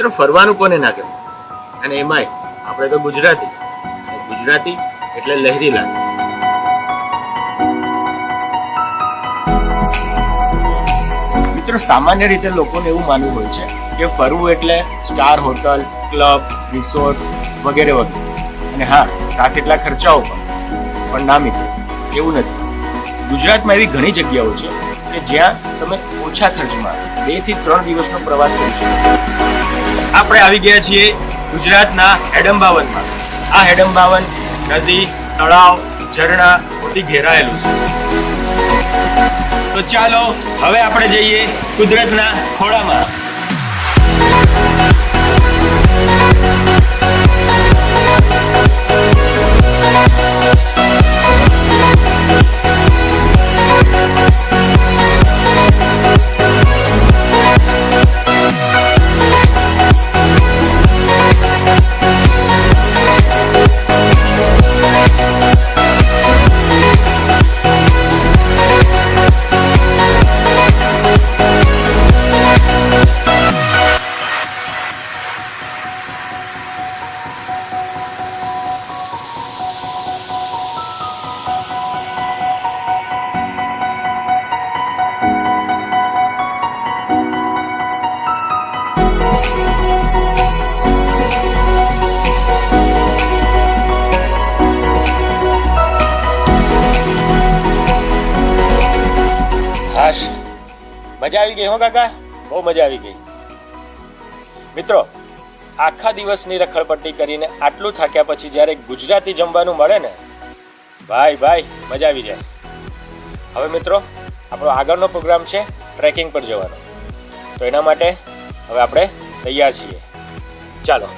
મિત્રો ફરવાનું કોને ના ગમે, અને એમાંય આપણે તો ગુજરાતી, ગુજરાતી એટલે લહેરી લાગે. મિત્રો સામાન્ય રીતે લોકોને એવું માનવું હોય છે કે ફરવું એટલે સ્ટાર હોટલ, ક્લબ, રિસોર્ટ વગેરે વગેરે, અને હા, સાથે એટલા ખર્ચાઓ પણ ના મિત્રો, એવું નથી. ગુજરાતમાં એવી ઘણી જગ્યાઓ છે કે જ્યાં તમે ઓછા ખર્ચમાં 2 થી 3 દિવસનો પ્રવાસ કરી શકો. આપણે આવી ગયા છીએ ગુજરાતના હેડમ્બાવનમાં. આ હેડમ્બાવન નદી, તળાવ, ઝરણા થી ઘેરાયેલું છે. તો ચાલો હવે આપણે જઈએ કુદરતના ખોળામાં. મજા આવી ગઈ હો કાકા, બહુ મજા આવી ગઈ. મિત્રો, આખા દિવસની રખડપટ્ટી કરીને આટલું થાક્યા પછી જ્યારે ગુજરાતી જમવાનું મળે ને, ભાઈ મજા આવી જાય. હવે મિત્રો, આપણો આગળનો પ્રોગ્રામ છે ટ્રેકિંગ પર જવાનો. તો એના માટે હવે આપણે તૈયાર છીએ. ચાલો.